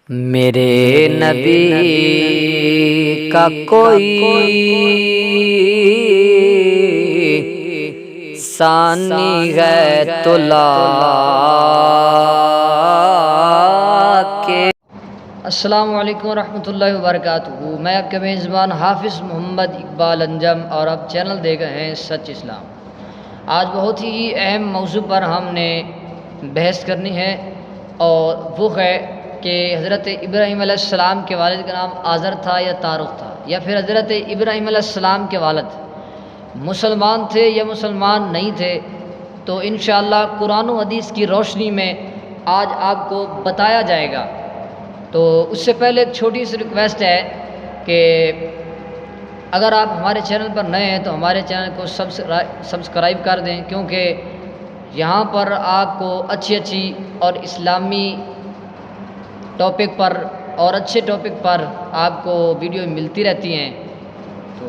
میرے نبی کا کوئی ثانی ہے تو لا کے۔ السلام علیکم ورحمۃ اللہ وبرکاتہ۔ میں آپ کے میزبان حافظ محمد اقبال انجم اور آپ چینل دیکھ رہے ہیں سچ اسلام۔ آج بہت ہی اہم موضوع پر ہم نے بحث کرنی ہے اور وہ ہے کہ حضرت ابراہیم علیہ السلام کے والد کا نام آزر تھا یا تارق تھا، یا پھر حضرت ابراہیم علیہ السلام کے والد مسلمان تھے یا مسلمان نہیں تھے۔ تو انشاءاللہ قرآن و حدیث کی روشنی میں آج آپ کو بتایا جائے گا۔ تو اس سے پہلے ایک چھوٹی سی ریکویسٹ ہے کہ اگر آپ ہمارے چینل پر نئے ہیں تو ہمارے چینل کو سبسکرائب کر دیں، کیونکہ یہاں پر آپ کو اچھی اور اسلامی ٹاپک پر اور اچھے ٹاپک پر آپ کو ویڈیو ملتی رہتی ہیں۔ تو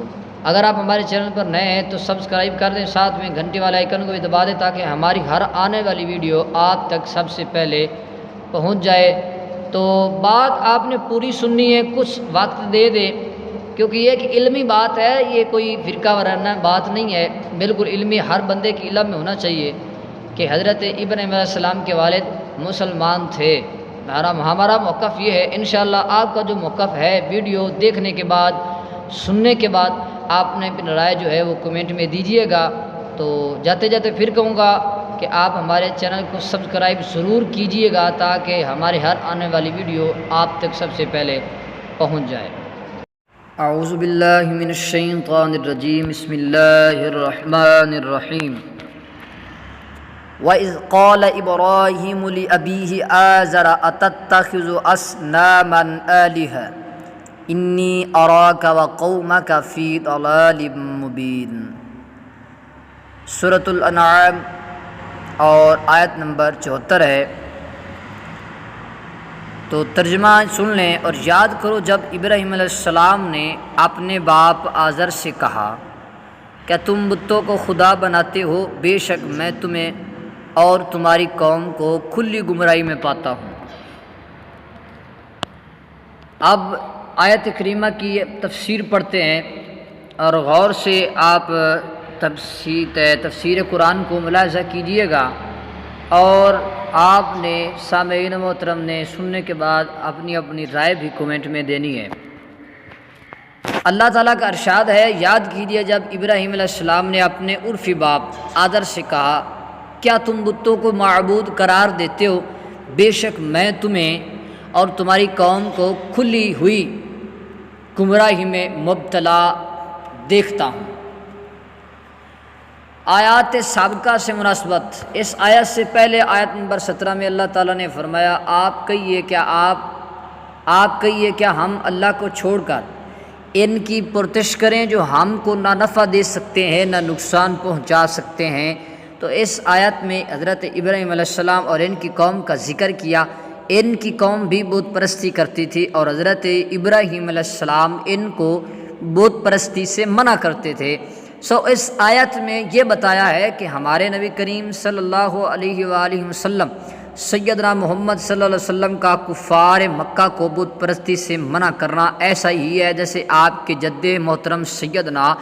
اگر آپ ہمارے چینل پر نئے ہیں تو سبسکرائب کر دیں، ساتھ میں گھنٹی والا آئیکن کو بھی دبا دیں تاکہ ہماری ہر آنے والی ویڈیو آپ تک سب سے پہلے پہنچ جائے۔ تو بات آپ نے پوری سننی ہے، کچھ وقت دے دیں، کیونکہ یہ ایک علمی بات ہے، یہ کوئی فرقہ وارانہ بات نہیں ہے، بالکل علمی، ہر بندے کی علم میں ہونا چاہیے کہ حضرت ابراہیم علیہ السلام کے والد مسلمان تھے۔ ہمارا موقف یہ ہے، انشاءاللہ آپ کا جو موقف ہے ویڈیو دیکھنے کے بعد، سننے کے بعد آپ نے اپنی رائے جو ہے وہ کمنٹ میں دیجئے گا۔ تو جاتے جاتے پھر کہوں گا کہ آپ ہمارے چینل کو سبسکرائب ضرور کیجئے گا تاکہ ہماری ہر آنے والی ویڈیو آپ تک سب سے پہلے پہنچ جائے۔ اعوذ باللہ من الشیطان الرجیم، بسم اللہ الرحمن الرحیم۔ وَإِذْ قَالَ إِبْرَاهِيمُ لِأَبِيهِ آزَرَ أَتَتَّخِذُ أَصْنَامًا آلِهَةً إِنِّي أَرَاكَ وَقَوْمَكَ فِي ضَلَالٍ مُبِينٍ۔ سورۃ الانعام اور آیت نمبر 74 ہے۔ تو ترجمہ سن لیں اور یاد کرو، جب ابراہیم علیہ السلام نے اپنے باپ آزر سے کہا کیا تم بتوں کو خدا بناتے ہو، بے شک میں تمہیں اور تمہاری قوم کو کھلی گمراہی میں پاتا ہوں۔ اب آیت کریمہ کی تفسیر پڑھتے ہیں اور غور سے آپ تفسیر قرآن کو ملاحظہ کیجئے گا، اور آپ نے سامعین محترم نے سننے کے بعد اپنی رائے بھی کمنٹ میں دینی ہے۔ اللہ تعالیٰ کا ارشاد ہے، یاد کیجئے جب ابراہیم علیہ السلام نے اپنے عرفی باپ آزر سے کہا کیا تم بتوں کو معبود قرار دیتے ہو، بے شک میں تمہیں اور تمہاری قوم کو کھلی ہوئی گمراہی میں مبتلا دیکھتا ہوں۔ آیات سابقہ سے مناسبت، اس آیت سے پہلے آیت نمبر 17 میں اللہ تعالیٰ نے فرمایا آپ کہیے کیا ہم اللہ کو چھوڑ کر ان کی پرستش کریں جو ہم کو نہ نفع دے سکتے ہیں نہ نقصان پہنچا سکتے ہیں۔ تو اس آیت میں حضرت ابراہیم علیہ السلام اور ان کی قوم کا ذکر کیا۔ ان کی قوم بھی بت پرستی کرتی تھی اور حضرت ابراہیم علیہ السلام ان کو بت پرستی سے منع کرتے تھے۔ اس آیت میں یہ بتایا ہے کہ ہمارے نبی کریم صلی اللہ علیہ وآلہ وسلم سیدنا محمد صلی اللہ علیہ وسلم کا کفار مکہ کو بت پرستی سے منع کرنا ایسا ہی ہے جیسے آپ کے جد محترم سیدنا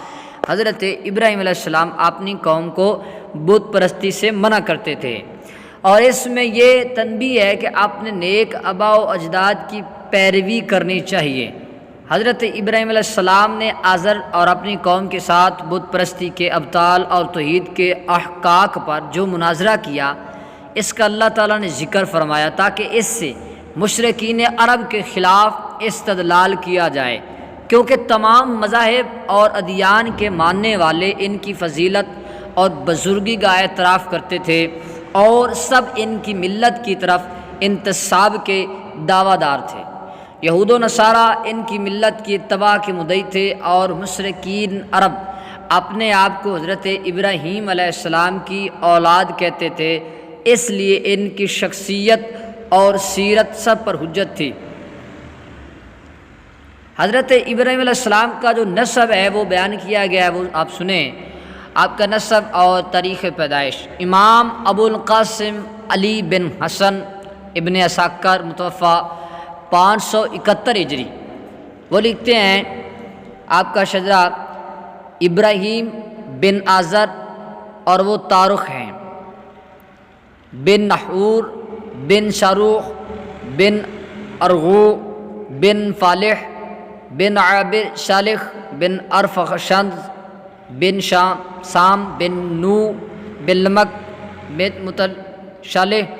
حضرت ابراہیم علیہ السلام اپنی قوم کو بت پرستی سے منع کرتے تھے۔ اور اس میں یہ تنبیہ ہے کہ اپنے نیک آباء و اجداد کی پیروی کرنی چاہیے۔ حضرت ابراہیم علیہ السلام نے آزر اور اپنی قوم کے ساتھ بت پرستی کے ابطال اور توحید کے احقاق پر جو مناظرہ کیا، اس کا اللہ تعالیٰ نے ذکر فرمایا تاکہ اس سے مشرکین عرب کے خلاف استدلال کیا جائے، کیونکہ تمام مذاہب اور ادیان کے ماننے والے ان کی فضیلت اور بزرگی کا اعتراف کرتے تھے اور سب ان کی ملت کی طرف انتساب کے دعویٰ دار تھے۔ یہود و نصارہ ان کی ملت کی اتباع کے مدعی تھے اور مشرکین عرب اپنے آپ کو حضرت ابراہیم علیہ السلام کی اولاد کہتے تھے، اس لیے ان کی شخصیت اور سیرت سب پر حجت تھی۔ حضرت ابراہیم علیہ السلام کا جو نسب ہے وہ بیان کیا گیا ہے، وہ آپ سنیں۔ آپ کا نسب اور تاریخ پیدائش: امام ابو القاسم علی بن حسن ابن اساکر متوفہ 571 ہجری۔ وہ لکھتے ہیں آپ کا شجرہ ابراہیم بن آزر اور وہ تارخ ہیں، بن نحور بن شاروخ بن ارغو بن فالح بن عابر شالخ بن ارفخشند بن سام بن نو بن لمک بن متل شالح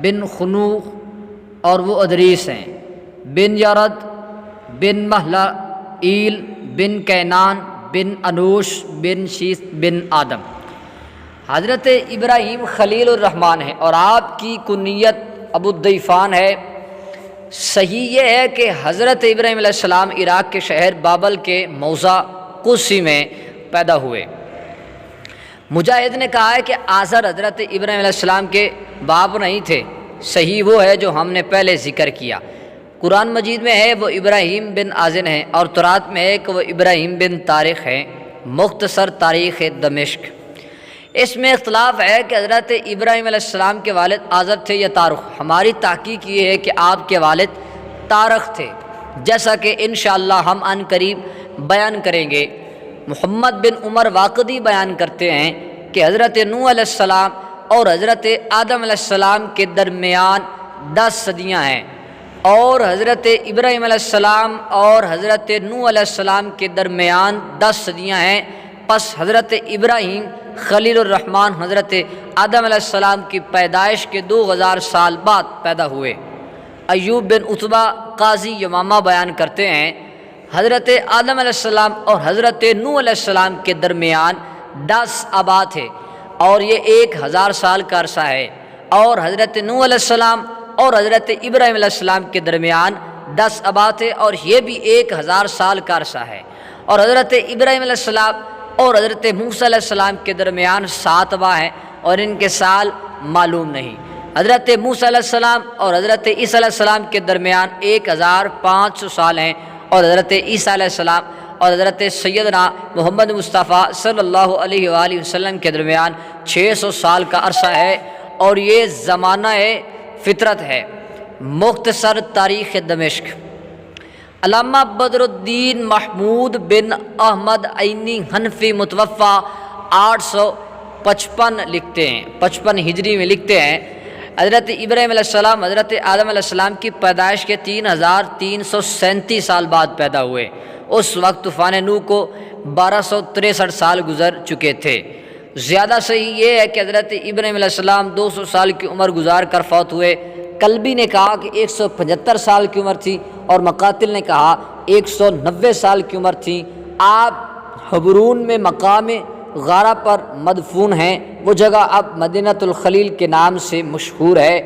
بن خنوخ اور وہ ادریس ہیں، بن یارد بن مہلائیل بن کینان بن انوش بن شیس بن آدم۔ حضرت ابراہیم خلیل الرحمن ہے اور آپ کی کنیت ابو الضیفان ہے۔ صحیح یہ ہے کہ حضرت ابراہیم علیہ السلام عراق کے شہر بابل کے موضع قدسی میں پیدا ہوئے۔ مجاہد نے کہا ہے کہ آزر حضرت ابراہیم علیہ السلام کے باپ نہیں تھے، صحیح وہ ہے جو ہم نے پہلے ذکر کیا۔ قرآن مجید میں ہے وہ ابراہیم بن آزن ہیں، اور تورات میں ہے کہ وہ ابراہیم بن طارق ہیں۔ مختصر تاریخ دمشق، اس میں اختلاف ہے کہ حضرت ابراہیم علیہ السلام کے والد آزر تھے یا تارخ۔ ہماری تحقیق یہ ہے کہ آپ کے والد تارخ تھے، جیسا کہ انشاءاللہ ہم عن قریب بیان کریں گے۔ محمد بن عمر واقدی بیان کرتے ہیں کہ حضرت نوح علیہ السلام اور حضرت آدم علیہ السلام کے درمیان 10 صدیاں ہیں، اور حضرت ابراہیم علیہ السلام اور حضرت نوح علیہ السلام کے درمیان 10 صدیاں ہیں۔ پس حضرت ابراہیم خلیل الرحمن حضرت آدم علیہ السلام کی پیدائش کے 2000 سال بعد پیدا ہوئے۔ ایوب بن عتبہ قاضی یمامہ بیان کرتے ہیں حضرت آدم علیہ السلام اور حضرت نوح علیہ السلام کے درمیان 10 آبا تھے، اور یہ 1000 سال کا عرصہ ہے، اور حضرت نوح علیہ السلام اور حضرت ابراہیم علیہ السلام کے درمیان 10 آبا تھے، اور یہ بھی 1000 سال کا عرصہ ہے۔ اور حضرت ابراہیم علیہ السلام اور حضرت موسیٰ علیہ السلام کے درمیان 7 آبا ہیں، اور ان کے سال معلوم نہیں۔ حضرت موسیٰ علیہ السلام اور حضرت عیسیٰ علیہ السلام کے درمیان 1500 سال ہیں، اور حضرت عیسیٰ علیہ السلام اور حضرت سیدنا محمد مصطفیٰ صلی اللہ علیہ وآلہ وسلم کے درمیان 600 سال کا عرصہ ہے، اور یہ زمانہ فطرت ہے۔ مختصر تاریخ دمشق، علامہ بدر الدین محمود بن احمد عینی حنفی متوفہ 855 لکھتے ہیں، 55 ہجری میں لکھتے ہیں حضرت ابراہیم علیہ السلام حضرت آدم علیہ السلام کی پیدائش کے 3337 سال بعد پیدا ہوئے۔ اس وقت طوفان نوح کو 1263 سال گزر چکے تھے۔ زیادہ صحیح یہ ہے کہ حضرت ابراہیم علیہ السلام 200 سال کی عمر گزار کر فوت ہوئے۔ کلبی نے کہا کہ 175 سال کی عمر تھی، اور مقاتل نے کہا 190 سال کی عمر تھی۔ آپ حبرون میں مقام غارہ پر مدفون ہیں، وہ جگہ اب مدینۃ الخلیل کے نام سے مشہور ہے۔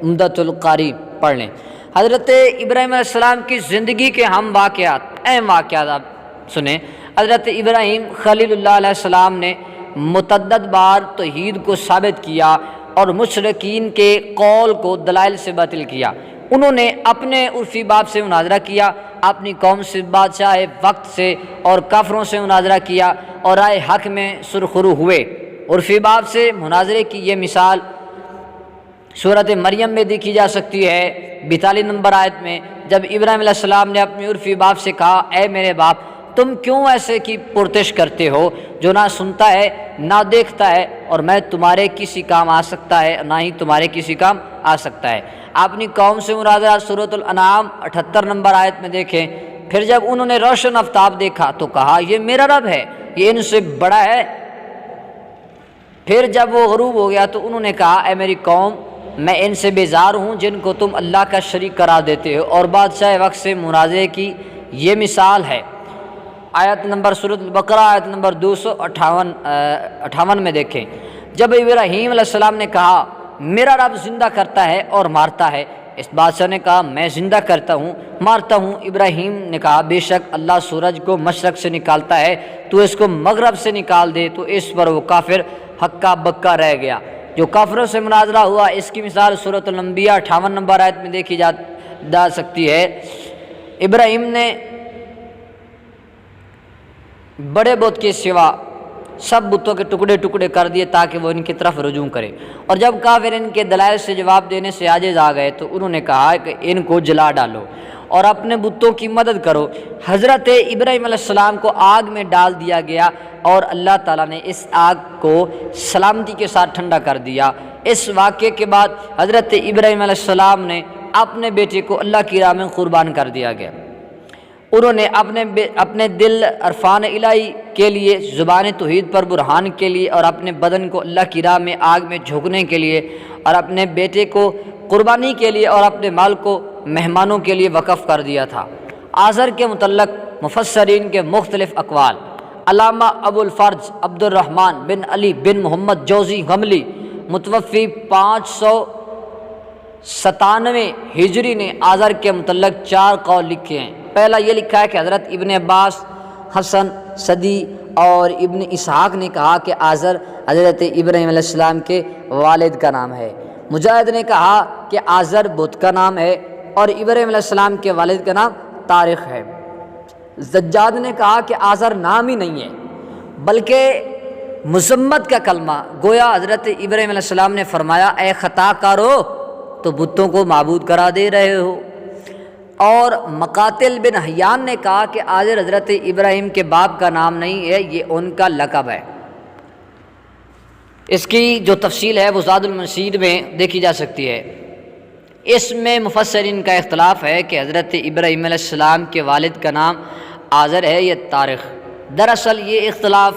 عمدۃ القاری پڑھ لیں۔ حضرت ابراہیم علیہ السلام کی زندگی کے ہم واقعات، اہم واقعات آپ سنیں۔ حضرت ابراہیم خلیل اللہ علیہ السلام نے متعدد بار توحید کو ثابت کیا اور مشرکین کے قول کو دلائل سے باطل کیا۔ انہوں نے اپنے عرفی باپ سے مناظرہ کیا، اپنی قوم سے، بادشاہ وقت سے اور کافروں سے مناظرہ کیا، اور رائے حق میں سرخرو ہوئے۔ عرفی باپ سے مناظرے کی یہ مثال سورۃ مریم میں دیکھی جا سکتی ہے، 42 نمبر آیت میں، جب ابراہیم علیہ السلام نے اپنے عرفی باپ سے کہا، اے میرے باپ، تم کیوں ایسے کی پرتش کرتے ہو جو نہ سنتا ہے نہ دیکھتا ہے، اور میں تمہارے کسی کام آ سکتا ہے نہ ہی تمہارے کسی کام آ سکتا ہے۔ اپنی قوم سے مناظرہ سورۃ الانعام 78 نمبر آیت میں دیکھیں۔ پھر جب انہوں نے روشن آفتاب دیکھا تو کہا، یہ میرا رب ہے، یہ ان سے بڑا ہے۔ پھر جب وہ غروب ہو گیا تو انہوں نے کہا، اے میری قوم، میں ان سے بیزار ہوں جن کو تم اللہ کا شریک قرار دیتے ہو، اور بادشاہ وقت سے مناظرے کی یہ مثال ہے۔ آیت نمبر سورۃ البقرہ آیت نمبر 258 میں دیکھیں، جب ابراہیم علیہ السلام نے کہا، میرا رب زندہ کرتا ہے اور مارتا ہے، اس بادشاہ نے کہا، میں زندہ کرتا ہوں مارتا ہوں۔ ابراہیم نے کہا، بے شک اللہ سورج کو مشرق سے نکالتا ہے، تو اس کو مغرب سے نکال دے۔ تو اس پر وہ کافر ہکا بکا رہ گیا۔ جو کافروں سے مناظرہ ہوا، اس کی مثال سورۃ الانبیاء 58 نمبر آیت میں دیکھی جا سکتی ہے۔ ابراہیم نے بڑے بت کے سوا سب بتوں کے ٹکڑے ٹکڑے کر دیے تاکہ وہ ان کی طرف رجوع کرے۔ اور جب کافر ان کے دلائل سے جواب دینے سے عاجز آ گئے تو انہوں نے کہا کہ ان کو جلا ڈالو اور اپنے بتوں کی مدد کرو۔ حضرت ابراہیم علیہ السلام کو آگ میں ڈال دیا گیا اور اللہ تعالیٰ نے اس آگ کو سلامتی کے ساتھ ٹھنڈا کر دیا۔ اس واقعے کے بعد حضرت ابراہیم علیہ السلام نے اپنے بیٹے کو اللہ کی راہ میں قربان کر دیا گیا۔ انہوں نے اپنے دل عرفان الہی کے لیے، زبان توحید پر برہان کے لیے، اور اپنے بدن کو اللہ کی راہ میں آگ میں جھونکنے کے لیے، اور اپنے بیٹے کو قربانی کے لیے، اور اپنے مال کو مہمانوں کے لیے وقف کر دیا تھا۔ آزر کے متعلق مفسرین کے مختلف اقوال۔ علامہ ابو الفرج عبد الرحمن بن علی بن محمد جوزی غملی متوفی 597 ہجری نے آزر کے متعلق 4 قول لکھے ہیں۔ پہلا یہ لکھا ہے کہ حضرت ابن عباس، حسن صدی اور ابن اسحاق نے کہا کہ آزر حضرت ابراہیم علیہ السلام کے والد کا نام ہے۔ مجاہد نے کہا کہ آزر بت کا نام ہے اور ابراہیم علیہ السلام کے والد کا نام طارق ہے۔ زجاج نے کہا کہ آزر نام ہی نہیں ہے بلکہ مذمت کا کلمہ، گویا حضرت ابراہیم علیہ السلام نے فرمایا اے خطا کارو تو بتوں کو معبود کرا دے رہے ہو۔ اور مقاتل بن حیان نے کہا کہ آزر حضرت ابراہیم کے باپ کا نام نہیں ہے، یہ ان کا لقب ہے۔ اس کی جو تفصیل ہے وہ زاد المسیر میں دیکھی جا سکتی ہے۔ اس میں مفسرین کا اختلاف ہے کہ حضرت ابراہیم علیہ السلام کے والد کا نام آزر ہے یا طارق۔ دراصل یہ اختلاف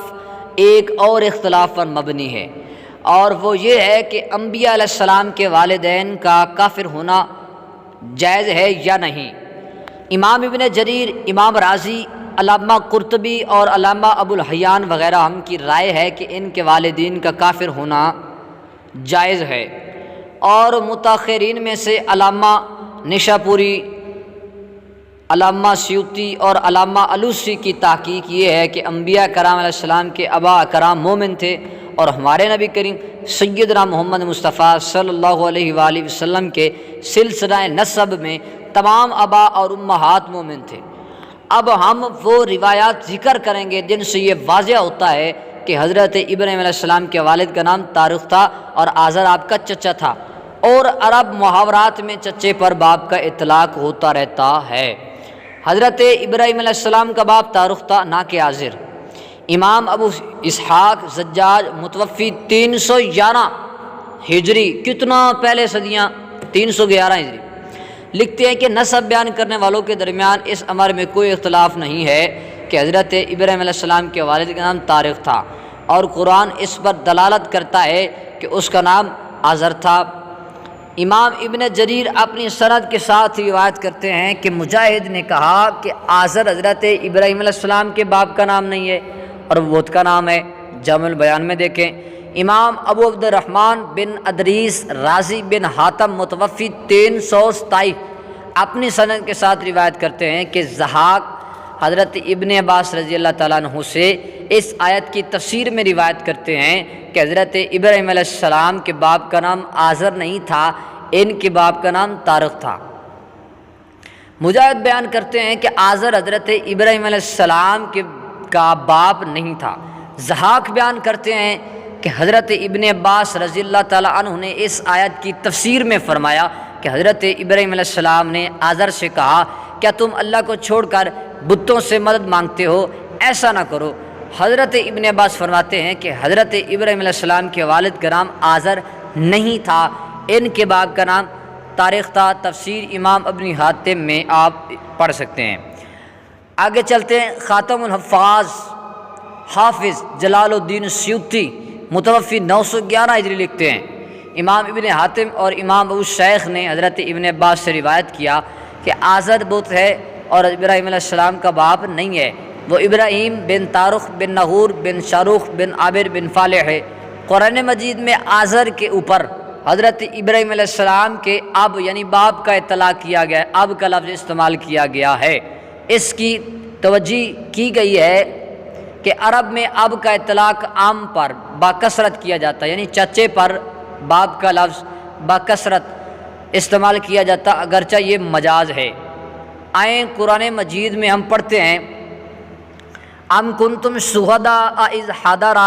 ایک اور اختلاف پر مبنی ہے، اور وہ یہ ہے کہ انبیاء علیہ السلام کے والدین کا کافر ہونا جائز ہے یا نہیں۔ امام ابن جریر، امام رازی، علامہ قرطبی اور علامہ ابو الحیان وغیرہ ہم کی رائے ہے کہ ان کے والدین کا کافر ہونا جائز ہے، اور متاخرین میں سے علامہ نشاپوری، علامہ سیوطی اور علامہ علوسی کی تحقیق یہ ہے کہ انبیاء کرام علیہ السلام کے آباء کرام مومن تھے، اور ہمارے نبی کریم سیدنا محمد مصطفیٰ صلی اللہ علیہ وآلہ وسلم کے سلسلہ نسب میں تمام آباء اور امہات مومن تھے۔ اب ہم وہ روایات ذکر کریں گے جن سے یہ واضح ہوتا ہے کہ حضرت ابراہیم علیہ السلام کے والد کا نام طارق تھا اور آزر آپ کا چچا تھا، اور عرب محاورات میں چچے پر باپ کا اطلاق ہوتا رہتا ہے۔ حضرت ابراہیم علیہ السلام کا باپ طارق تھا، نہ کہ آزر۔ امام ابو اسحاق زجاج متوفی 311 ہجری، کتنا پہلے صدیاں، 311 ہجری، لکھتے ہیں کہ نسب بیان کرنے والوں کے درمیان اس امر میں کوئی اختلاف نہیں ہے کہ حضرت ابراہیم علیہ السلام کے والد کا نام طارق تھا، اور قرآن اس پر دلالت کرتا ہے کہ اس کا نام آزر تھا۔ امام ابن جریر اپنی سند کے ساتھ روایت کرتے ہیں کہ مجاہد نے کہا کہ آزر حضرت ابراہیم علیہ السلام کے باپ کا نام نہیں ہے اور بت کا نام ہے۔ جامع البیان میں دیکھیں۔ امام ابو عبد الرحمن بن ادریس رازی بن حاتم متوفی 327 اپنی سند کے ساتھ روایت کرتے ہیں کہ ضحاک حضرت ابن عباس رضی اللہ تعالیٰ عنہ سے اس آیت کی تفسیر میں روایت کرتے ہیں کہ حضرت ابراہیم علیہ السلام کے باپ کا نام آزر نہیں تھا، ان کے باپ کا نام طارق تھا۔ مجاہد بیان کرتے ہیں کہ آزر حضرت ابراہیم علیہ السلام کا باپ نہیں تھا۔ ضحاک بیان کرتے ہیں کہ حضرت ابن عباس رضی اللہ تعالیٰ عنہ نے اس آیت کی تفسیر میں فرمایا کہ حضرت ابراہیم علیہ السلام نے آزر سے کہا کیا تم اللہ کو چھوڑ کر بتوں سے مدد مانگتے ہو؟ ایسا نہ کرو۔ حضرت ابن عباس فرماتے ہیں کہ حضرت ابراہیم علیہ السلام کے والد کا نام آزر نہیں تھا، ان کے باپ کا نام طارق تھا۔ تفسیر امام ابن حاتم میں آپ پڑھ سکتے ہیں۔ آگے چلتے ہیں۔ خاتم الحفاظ حافظ جلال الدین سیوطی متوفی 911 ہجری لکھتے ہیں امام ابن حاتم اور امام ابو شیخ نے حضرت ابن عباس سے روایت کیا کہ آزر بت ہے اور ابراہیم علیہ السلام کا باپ نہیں ہے، وہ ابراہیم بن طارق بن نحور بن شاروخ بن عابر بن فالح ہے۔ قرآن مجید میں آزر کے اوپر حضرت ابراہیم علیہ السلام کے اب یعنی باپ کا اطلاق کیا گیا ہے، اب کا لفظ استعمال کیا گیا ہے۔ اس کی توجہ کی گئی ہے کہ عرب میں اب کا اطلاق عام پر باکثرت کیا جاتا ہے، یعنی چچے پر باپ کا لفظ باکثرت استعمال کیا جاتا، اگرچہ یہ مجاز ہے۔ آئیں قرآن مجید میں ہم پڑھتے ہیں ام کنتم شہداء اذ حضر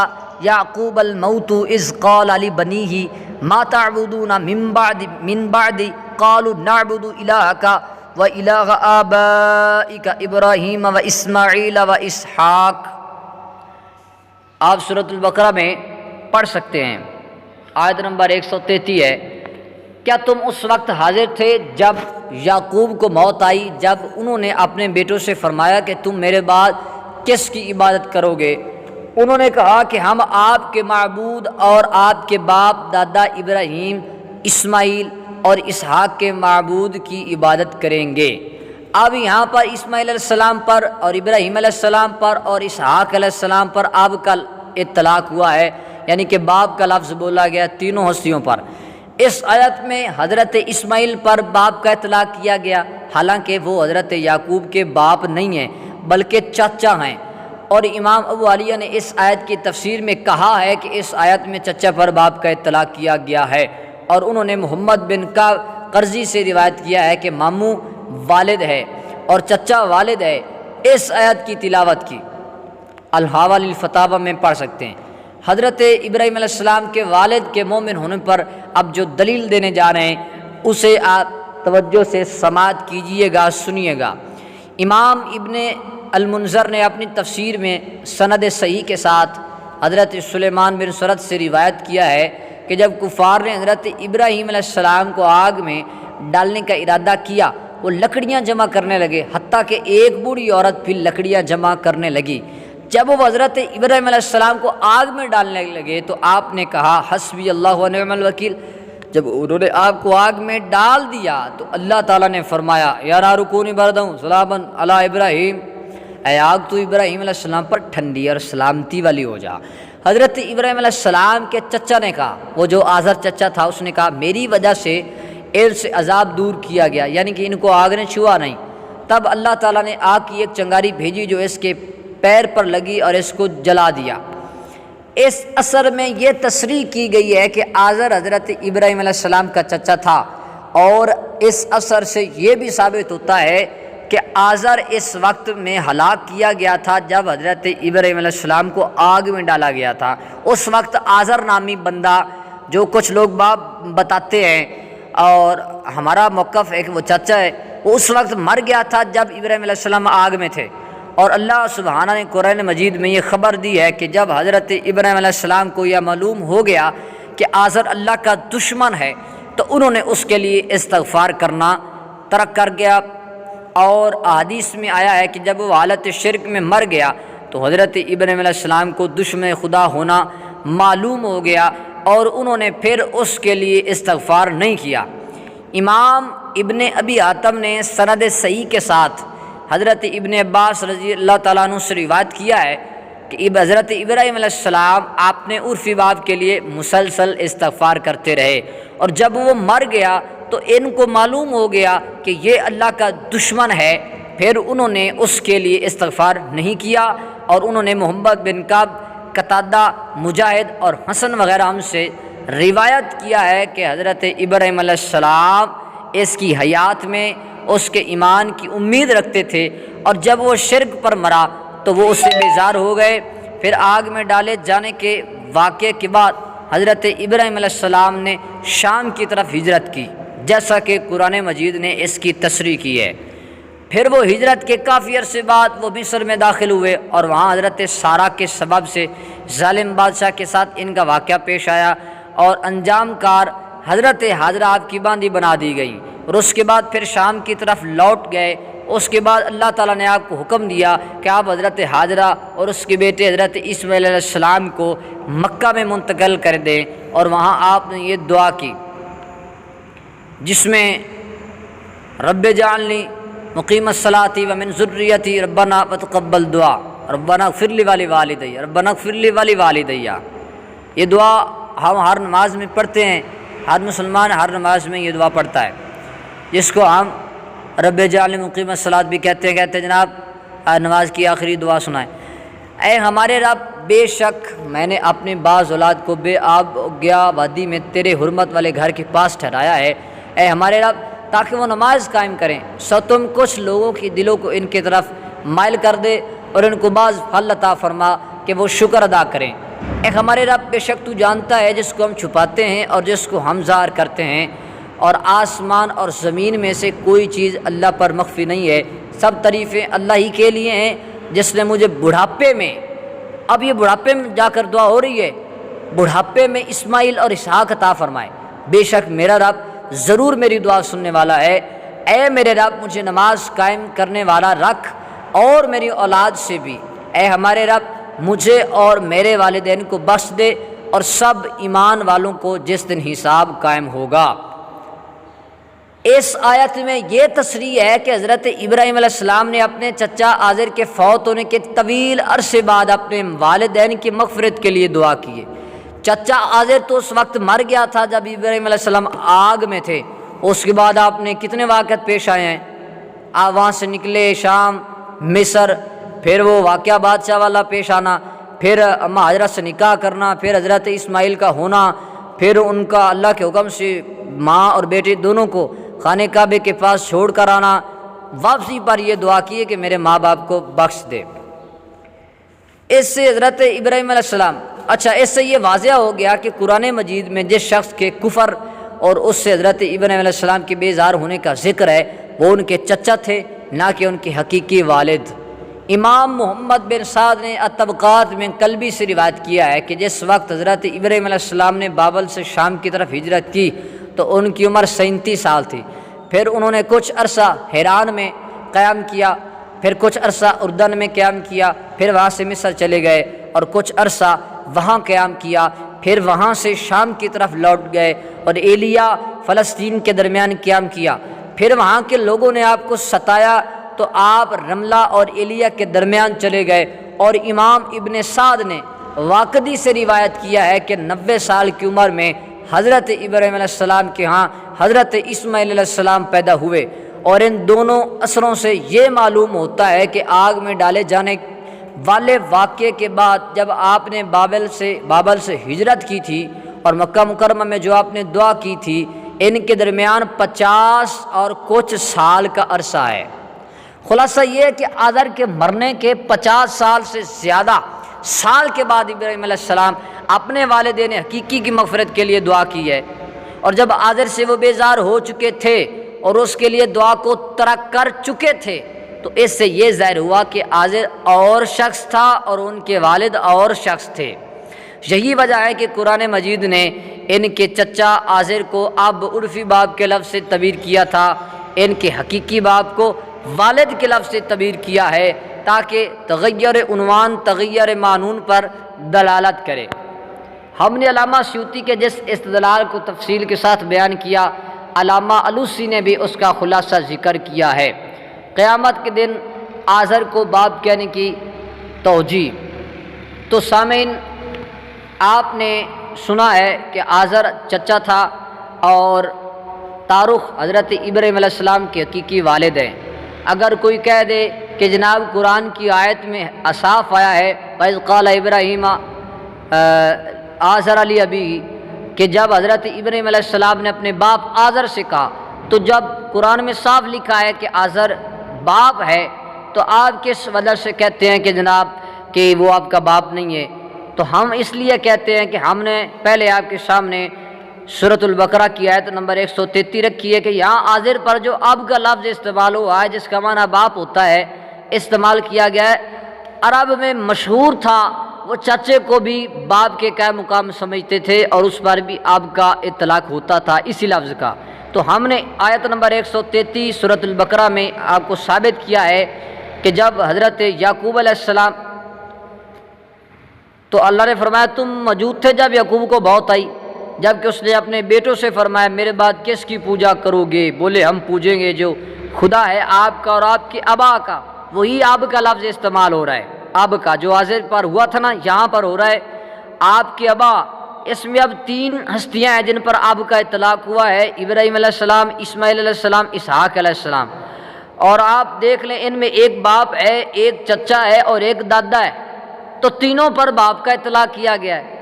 یعقوب الموت اذ قال لبنیہ ما تعبدون من بعد قالوا نعبد الہک وإلہ آبائک ابراہیم واسماعیل واسحاق۔ آپ سورۃ البقرہ میں پڑھ سکتے ہیں، آیت نمبر 133 ہے۔ کیا تم اس وقت حاضر تھے جب یعقوب کو موت آئی، جب انہوں نے اپنے بیٹوں سے فرمایا کہ تم میرے بعد کس کی عبادت کرو گے؟ انہوں نے کہا کہ ہم آپ کے معبود اور آپ کے باپ دادا ابراہیم، اسماعیل اور اسحاق کے معبود کی عبادت کریں گے۔ اب یہاں پر اسماعیل علیہ السلام پر اور ابراہیم علیہ السلام پر اور اسحاق علیہ السلام پر اب کا اطلاق ہوا ہے، یعنی کہ باپ کا لفظ بولا گیا تینوں ہستیوں پر۔ اس آیت میں حضرت اسماعیل پر باپ کا اطلاق کیا گیا، حالانکہ وہ حضرت یعقوب کے باپ نہیں ہیں بلکہ چچا ہیں، اور امام ابو عالیہ نے اس آیت کی تفسیر میں کہا ہے کہ اس آیت میں چچا پر باپ کا اطلاق کیا گیا ہے، اور انہوں نے محمد بن قرظی سے روایت کیا ہے کہ ماموں والد ہے اور چچا والد ہے۔ اس آیت کی تلاوت کی الحاوی للفتاوی میں پڑھ سکتے ہیں۔ حضرت ابراہیم علیہ السلام کے والد کے مومن ہونے پر اب جو دلیل دینے جا رہے ہیں اسے آپ توجہ سے سماعت کیجئے گا، سنیے گا۔ امام ابن المنذر نے اپنی تفسیر میں سند صحیح کے ساتھ حضرت سلیمان بن سرد سے روایت کیا ہے کہ جب کفار نے حضرت ابراہیم علیہ السلام کو آگ میں ڈالنے کا ارادہ کیا، وہ لکڑیاں جمع کرنے لگے، حتیٰ کہ ایک بوڑھی عورت بھی لکڑیاں جمع کرنے لگی۔ جب وہ حضرت ابراہیم علیہ السلام کو آگ میں ڈالنے لگے تو آپ نے کہا حسبی اللہ و نعم الوکیل۔ جب انہوں نے آپ کو آگ میں ڈال دیا تو اللہ تعالیٰ نے فرمایا یا نار کونی بردا سلاما علی ابراہیم، اے آگ تو ابراہیم علیہ السلام پر ٹھنڈی اور سلامتی والی ہو جا۔ حضرت ابراہیم علیہ السلام کے چچا نے کہا، وہ جو آزر چچا تھا، اس نے کہا میری وجہ سے ان سے عذاب دور کیا گیا، یعنی کہ ان کو آگ نے چھوا نہیں۔ تب اللہ تعالیٰ نے آگ کی ایک چنگاری بھیجی جو اس کے پیر پر لگی اور اس کو جلا دیا۔ اس اثر میں یہ تصریح کی گئی ہے کہ آزر حضرت ابراہیم علیہ السلام کا چچا تھا، اور اس اثر سے یہ بھی ثابت ہوتا ہے کہ آزر اس وقت میں ہلاک کیا گیا تھا جب حضرت ابراہیم علیہ السلام کو آگ میں ڈالا گیا تھا۔ اس وقت آزر نامی بندہ، جو کچھ لوگ بتاتے ہیں اور ہمارا موقف ہے کہ وہ چچا ہے، وہ اس وقت مر گیا تھا جب ابراہیم علیہ السلام آگ میں تھے، اور اللہ سبحانہ نے قرآن مجید میں یہ خبر دی ہے کہ جب حضرت ابراہیم علیہ السلام کو یہ معلوم ہو گیا کہ آزر اللہ کا دشمن ہے تو انہوں نے اس کے لیے استغفار کرنا ترک کر گیا، اور احادیث میں آیا ہے کہ جب وہ حالت شرک میں مر گیا تو حضرت ابراہیم علیہ السلام کو دشمن خدا ہونا معلوم ہو گیا، اور انہوں نے پھر اس کے لیے استغفار نہیں کیا۔ امام ابن ابی حاتم نے سند صحیح کے ساتھ حضرت ابن عباس رضی اللہ تعالیٰ عنہ سے روایت کیا ہے کہ حضرت ابراہیم علیہ السلام اپنے عرفی باپ کے لیے مسلسل استغفار کرتے رہے، اور جب وہ مر گیا تو ان کو معلوم ہو گیا کہ یہ اللہ کا دشمن ہے، پھر انہوں نے اس کے لیے استغفار نہیں کیا، اور انہوں نے محمد بن کعب، قتادہ، مجاہد اور حسن وغیرہ ہم سے روایت کیا ہے کہ حضرت ابراہیم علیہ السلام اس کی حیات میں اس کے ایمان کی امید رکھتے تھے، اور جب وہ شرک پر مرا تو وہ اس سے بیزار ہو گئے۔ پھر آگ میں ڈالے جانے کے واقعے کے بعد حضرت ابراہیم علیہ السلام نے شام کی طرف ہجرت کی، جیسا کہ قرآن مجید نے اس کی تصریح کی ہے۔ پھر وہ ہجرت کے کافی عرصے بعد وہ مصر میں داخل ہوئے، اور وہاں حضرت سارہ کے سبب سے ظالم بادشاہ کے ساتھ ان کا واقعہ پیش آیا، اور انجام کار حضرت حاجرہ آپ کی باندھی بنا دی گئی، اور اس کے بعد پھر شام کی طرف لوٹ گئے۔ اس کے بعد اللہ تعالیٰ نے آپ کو حکم دیا کہ آپ حضرت حاجرہ اور اس کے بیٹے حضرت اسماعیل علیہ السلام کو مکہ میں منتقل کر دیں، اور وہاں آپ نے یہ دعا کی جس میں رب اجعلنی مقیم الصلاۃ ومن ذریتی ربنا وتقبل دعا ربنا اغفر لی ولوالدی ربنا اغفر لی ولوالدی۔ یہ دعا ہم ہر نماز میں پڑھتے ہیں، ہر مسلمان ہر نماز میں یہ دعا پڑھتا ہے، جس کو ہم رب اجعلنی مقیم الصلاۃ بھی کہتے ہیں جناب نماز کی آخری دعا سنائیں۔ اے ہمارے رب، بے شک میں نے اپنے بعض اولاد کو بے آب گیا وادی میں تیرے حرمت والے گھر کے پاس ٹھہرایا ہے، اے ہمارے رب تاکہ وہ نماز قائم کریں، سو تم کچھ لوگوں کی دلوں کو ان کی طرف مائل کر دے اور ان کو بعض پھل عطا فرما کہ وہ شکر ادا کریں۔ ایک ہمارے رب بے شک تو جانتا ہے جس کو ہم چھپاتے ہیں اور جس کو ہم ظاہر کرتے ہیں، اور آسمان اور زمین میں سے کوئی چیز اللہ پر مخفی نہیں ہے، سب تعریفیں اللہ ہی کے لیے ہیں جس نے مجھے بڑھاپے میں، اب یہ بڑھاپے میں جا کر دعا ہو رہی ہے، بڑھاپے میں اسماعیل اور اسحاق عطا فرمائے۔ بے شک میرا رب ضرور میری دعا سننے والا ہے، اے میرے رب مجھے نماز قائم کرنے والا رکھ اور میری اولاد سے بھی، اے ہمارے رب مجھے اور میرے والدین کو بخش دے اور سب ایمان والوں کو جس دن حساب قائم ہوگا۔ اس آیت میں یہ تصریح ہے کہ حضرت ابراہیم علیہ السلام نے اپنے چچا آزر کے فوت ہونے کے طویل عرصے بعد اپنے والدین کی مغفرت کے لیے دعا کی ہے۔ چچا آزر تو اس وقت مر گیا تھا جب ابراہیم علیہ السلام آگ میں تھے، اس کے بعد آپ نے کتنے واقعات پیش آئے ہیں، آپ وہاں سے نکلے شام، مصر، پھر وہ واقعہ بادشاہ والا پیش آنا، پھر اماں حضرت سے نکاح کرنا، پھر حضرت اسماعیل کا ہونا، پھر ان کا اللہ کے حکم سے ماں اور بیٹے دونوں کو خانہ کعبے کے پاس چھوڑ کر آنا، واپسی پر یہ دعا کی ہے کہ میرے ماں باپ کو بخش دے۔ اس سے حضرت ابراہیم علیہ السلام، اچھا اس سے یہ واضح ہو گیا کہ قرآن مجید میں جس شخص کے کفر اور اس سے حضرت ابراہیم علیہ السلام کے بیزار ہونے کا ذکر ہے وہ ان کے چچا تھے، نہ کہ ان کے حقیقی والد۔ امام محمد بن سعد نے الطبقات میں قلبی سے روایت کیا ہے کہ جس وقت حضرت ابراہیم علیہ السلام نے بابل سے شام کی طرف ہجرت کی تو ان کی عمر 37 سال تھی۔ پھر انہوں نے کچھ عرصہ حیران میں قیام کیا، پھر کچھ عرصہ اردن میں قیام کیا، پھر وہاں سے مصر چلے گئے اور کچھ عرصہ وہاں قیام کیا، پھر وہاں سے شام کی طرف لوٹ گئے اور ایلیا فلسطین کے درمیان قیام کیا۔ پھر وہاں کے لوگوں نے آپ کو ستایا تو آپ رملہ اور ایلیا کے درمیان چلے گئے، اور امام ابن سعد نے واقدی سے روایت کیا ہے کہ 90 سال کی عمر میں حضرت ابراہیم علیہ السلام کے ہاں حضرت اسماعیل علیہ السلام پیدا ہوئے۔ اور ان دونوں اثروں سے یہ معلوم ہوتا ہے کہ آگ میں ڈالے جانے والے واقعے کے بعد جب آپ نے بابل سے ہجرت کی تھی اور مکہ مکرمہ میں جو آپ نے دعا کی تھی، ان کے درمیان 50 اور کچھ سال کا عرصہ ہے۔ خلاصہ یہ ہے کہ آزر کے مرنے کے 50 سال سے زیادہ سال کے بعد ابراہیم علیہ السلام اپنے والدین حقیقی کی مغفرت کے لیے دعا کی ہے، اور جب آزر سے وہ بیزار ہو چکے تھے اور اس کے لیے دعا کو ترک کر چکے تھے تو اس سے یہ ظاہر ہوا کہ آزر اور شخص تھا اور ان کے والد اور شخص تھے۔ یہی وجہ ہے کہ قرآن مجید نے ان کے چچا آزر کو اب عرفی باپ کے لفظ سے تعبیر کیا تھا، ان کے حقیقی باپ کو والد کے لفظ سے تعبیر کیا ہے تاکہ تغیر عنوان تغیر معنون پر دلالت کرے۔ ہم نے علامہ سیوطی کے جس استدلال کو تفصیل کے ساتھ بیان کیا، علامہ الوسی نے بھی اس کا خلاصہ ذکر کیا ہے۔ قیامت کے دن آزر کو باپ کہنے کی توجیہ، تو سامعین آپ نے سنا ہے کہ آزر چچا تھا اور تارخ حضرت ابراہیم علیہ السلام کے حقیقی والد ہیں۔ اگر کوئی کہہ دے کہ جناب قرآن کی آیت میں صاف آیا ہے وَإِذْ قَالَ إِبْرَاهِيمَ آزر علی ابی، کہ جب حضرت ابراہیم علیہ السلام نے اپنے باپ آزر سے کہا، تو جب قرآن میں صاف لکھا ہے کہ آزر باپ ہے تو آپ کس وجہ سے کہتے ہیں کہ جناب کہ وہ آپ کا باپ نہیں ہے؟ تو ہم اس لیے کہتے ہیں کہ ہم نے پہلے آپ کے سامنے سورۃ البقرہ کی آیت نمبر 133 رکھی ہے کہ یہاں آزر پر جو اب کا لفظ استعمال ہوا ہے جس کا معنی باپ ہوتا ہے استعمال کیا گیا ہے، عرب میں مشہور تھا، وہ چچے کو بھی باپ کے قائم مقام سمجھتے تھے اور اس پر بھی اب کا اطلاق ہوتا تھا اسی لفظ کا۔ تو ہم نے آیت نمبر 133 سورۃ البقرہ میں آپ کو ثابت کیا ہے کہ جب حضرت یعقوب علیہ السلام، تو اللہ نے فرمایا تم موجود تھے جب یعقوب کو بہت آئی، جبکہ اس نے اپنے بیٹوں سے فرمایا میرے بعد کس کی پوجا کرو گے؟ بولے ہم پوجیں گے جو خدا ہے آپ کا اور آپ کے ابا کا۔ وہی اب کا لفظ استعمال ہو رہا ہے، اب کا جو آزر پر ہوا تھا نا یہاں پر ہو رہا ہے آپ کے ابا۔ اس میں اب 3 ہستیاں ہیں جن پر اب کا اطلاق ہوا ہے، ابراہیم علیہ السلام، اسماعیل علیہ السلام، اسحاق علیہ السلام۔ اور آپ دیکھ لیں ان میں ایک باپ ہے، ایک چچا ہے اور ایک دادا ہے، تو تینوں پر باپ کا اطلاق کیا گیا ہے۔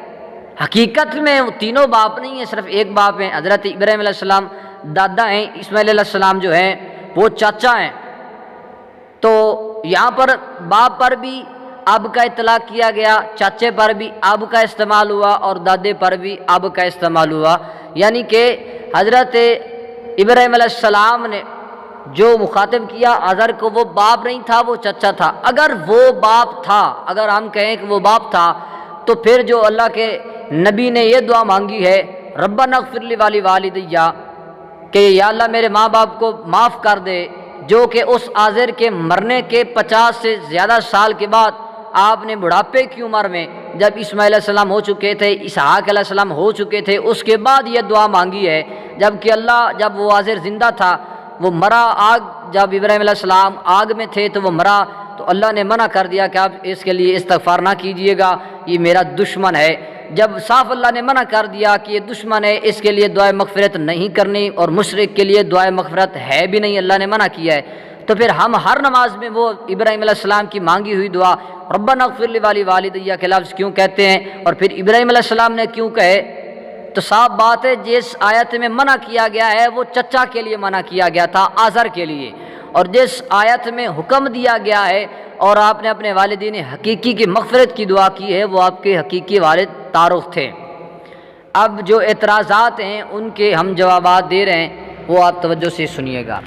حقیقت میں وہ تینوں باپ نہیں ہیں، صرف ایک باپ ہیں، حضرت ابراہیم علیہ السلام دادا ہیں، اسماعیل علیہ السلام جو ہیں وہ چاچا ہیں۔ تو یہاں پر باپ پر بھی اب کا اطلاق کیا گیا، چاچے پر بھی اب کا استعمال ہوا اور دادے پر بھی اب کا استعمال ہوا، یعنی کہ حضرت ابراہیم علیہ السلام نے جو مخاطب کیا آزر کو، وہ باپ نہیں تھا، وہ چچا تھا۔ اگر وہ باپ تھا، اگر ہم کہیں کہ وہ باپ تھا، تو پھر جو اللہ کے نبی نے یہ دعا مانگی ہے ربنا اغفر لی والی والدیہ، کہ یا اللہ میرے ماں باپ کو معاف کر دے، جو کہ اس آزر کے مرنے کے 50 سے زیادہ سال کے بعد آپ نے بڑھاپے کی عمر میں، جب اسماعیل علیہ السلام ہو چکے تھے، اسحاق علیہ السلام ہو چکے تھے، اس کے بعد یہ دعا مانگی ہے، جبکہ اللہ جب وہ آزر زندہ تھا، وہ مرا آگ، جب ابراہیم علیہ السلام آگ میں تھے تو وہ مرا، تو اللہ نے منع کر دیا کہ آپ اس کے لیے استغفار نہ کیجئے گا، یہ میرا دشمن ہے۔ جب صاف اللہ نے منع کر دیا کہ یہ دشمن ہے، اس کے لیے دعائے مغفرت نہیں کرنی، اور مشرک کے لیے دعائے مغفرت ہے بھی نہیں، اللہ نے منع کیا ہے، تو پھر ہم ہر نماز میں وہ ابراہیم علیہ السلام کی مانگی ہوئی دعا ربنا اغفر لی والی والدیہ کے لفظ کیوں کہتے ہیں، اور پھر ابراہیم علیہ السلام نے کیوں کہے؟ تو صاف بات ہے جس آیت میں منع کیا گیا ہے وہ چچا کے لیے منع کیا گیا تھا، آزر کے لیے، اور جس آیت میں حکم دیا گیا ہے اور آپ نے اپنے والدین حقیقی کی مغفرت کی دعا کی ہے، وہ آپ کے حقیقی والد تارخ تھے۔ اب جو اعتراضات ہیں ان کے ہم جوابات دے رہے ہیں، وہ آپ توجہ سے سنیے گا۔